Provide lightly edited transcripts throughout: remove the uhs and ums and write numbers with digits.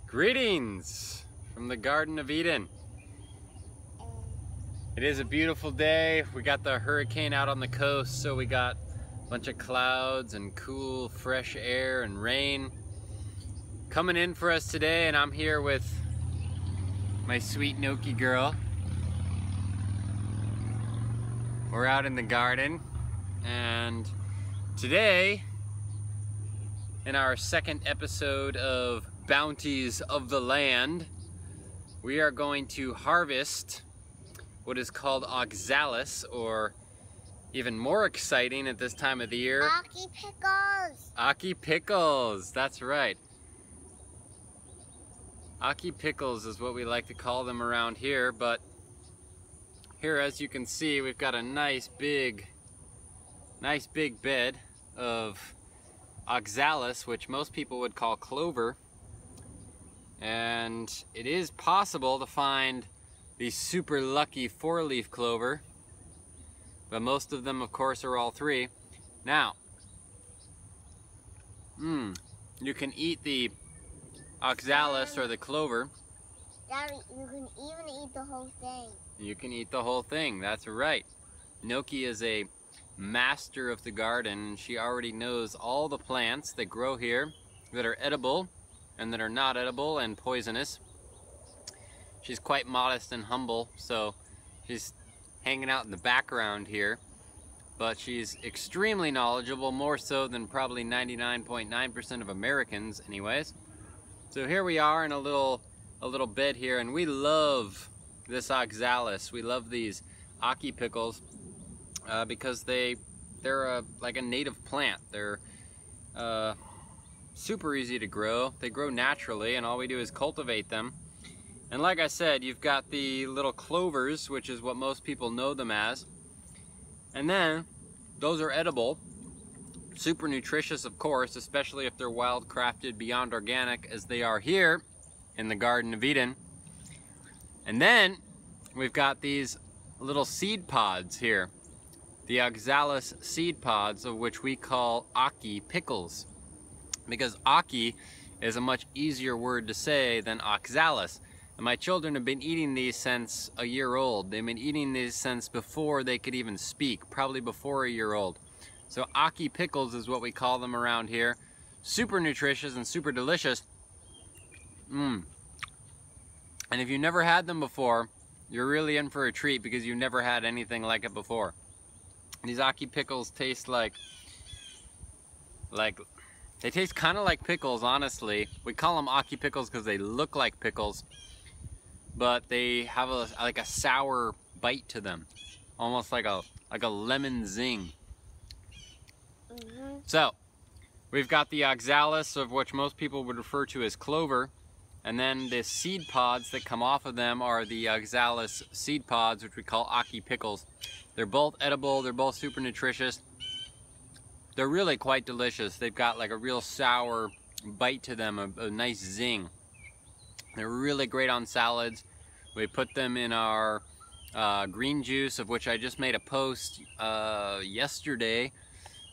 Greetings from the Garden of Eden. It is a beautiful day. We got the hurricane out on the coast, so we got a bunch of clouds and cool fresh air and rain coming in for us today, and I'm here with my sweet Noki girl. We're out in the garden, and today, in our second episode of Bounties of the Land, we are going to harvest what is called Oxalis, or even more exciting at this time of the year, Aki pickles. Aki pickles, that's right. Aki pickles is what we like to call them around here, but here, as you can see, we've got a nice big bed of Oxalis, which most people would call clover. And it is possible to find the super lucky 4-leaf clover, but most of them, of course, are all 3. Now, you can eat the Oxalis or the clover. Daddy, you can even eat the whole thing. You can eat the whole thing, that's right. Noki is a master of the garden, and she already knows all the plants that grow here that are edible and that are not edible and poisonous. She's quite modest and humble, so she's hanging out in the background here, but she's extremely knowledgeable, more so than probably 99.9% of Americans anyways. So here we are in a little bed here, and we love this Oxalis. We love these Aki pickles because they're like a native plant. They're super easy to grow. They grow naturally, and all we do is cultivate them. And like I said, you've got the little clovers, which is what most people know them as. And then those are edible, super nutritious, of course, especially if they're WildCrafted beyond organic, as they are here in the Garden of Eden. And then we've got these little seed pods here, the Oxalis seed pods, of which we call Aki pickles, because Aki is a much easier word to say than Oxalis. And my children have been eating these since a year old. They've been eating these since before they could even speak, probably before a year old. So Aki pickles is what we call them around here. Super nutritious and super delicious. And if you've never had them before, you're really in for a treat, because you've never had anything like it before. These Aki pickles taste like they taste kind of like pickles, honestly. We call them Aki pickles because they look like pickles, but they have like a sour bite to them, almost like a lemon zing. So we've got the Oxalis, of which most people would refer to as clover, and then the seed pods that come off of them are the Oxalis seed pods, which we call Aki pickles. They're both edible. They're both super nutritious. They're really quite delicious. They've got like a real sour bite to them, a nice zing. They're really great on salads. We put them in our green juice, of which I just made a post yesterday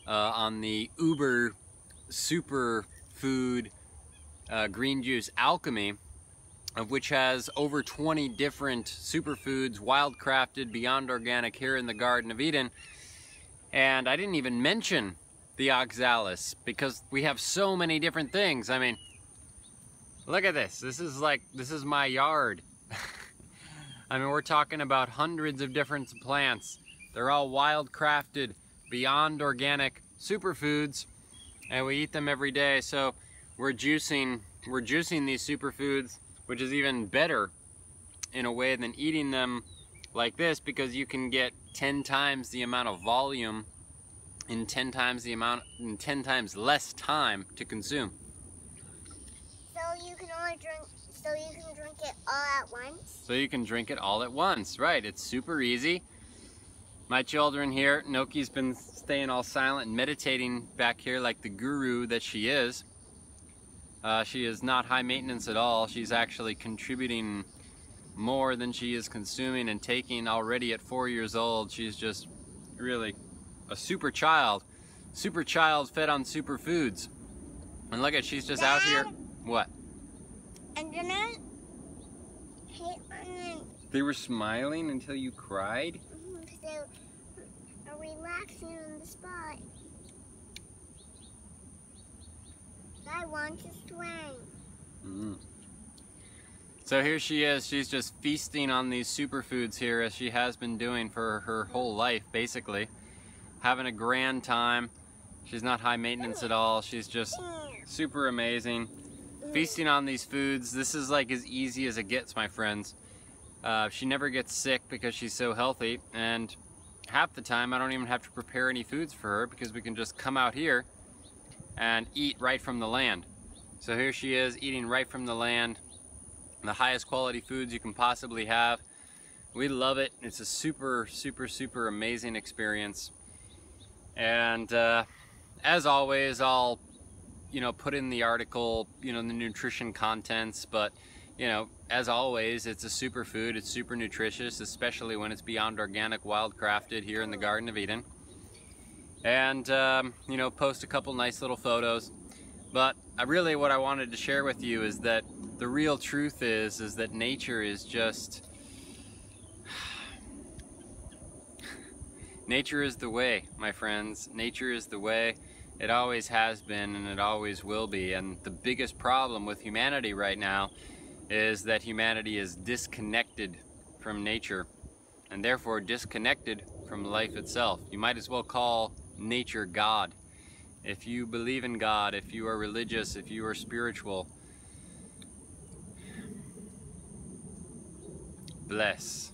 on the Uber SuperFood green juice alchemy, of which has over 20 different superfoods, WildCrafted, beyond organic, here in the Garden of Eden. And I didn't even mention the Oxalis, because we have so many different things. I mean, look at this. This is my yard. I mean, we're talking about hundreds of different plants. They're all WildCrafted, beyond organic superfoods, and we eat them every day. So we're juicing these superfoods, which is even better in a way than eating them like this, because you can get 10 times the amount of volume in 10 times less time to consume. So you can drink it all at once? So you can drink it all at once, right? It's super easy. My children here, Noki's been staying all silent and meditating back here like the guru that she is. She is not high maintenance at all. She's actually contributing more than she is consuming and taking already at 4 years old. She's just really a super child fed on superfoods. And look at, she's just out here. What? And then I hit on them. They were smiling until you cried? Because they are relaxing on the spot. I want to swing. So here she is. She's just feasting on these superfoods here, as she has been doing for her whole life, basically. Having a grand time. She's not high maintenance at all. She's just super amazing. Feasting on these foods. This is like as easy as it gets, my friends. She never gets sick because she's so healthy, and half the time I don't even have to prepare any foods for her because we can just come out here and eat right from the land. So here she is eating right from the land, the highest quality foods you can possibly have. We love it. It's a super, super, super amazing experience. And as always, I'll put in the article, the nutrition contents, but as always, it's a superfood. It's super nutritious, especially when it's beyond organic, wildcrafted here in the Garden of Eden. And post a couple nice little photos. But what I wanted to share with you is that the real truth is that nature is just nature is the way, my friends. Nature is the way. It always has been, and it always will be. And the biggest problem with humanity right now is that humanity is disconnected from nature, and therefore disconnected from life itself. You might as well call nature God. If you believe in God, if you are religious, if you are spiritual, bless.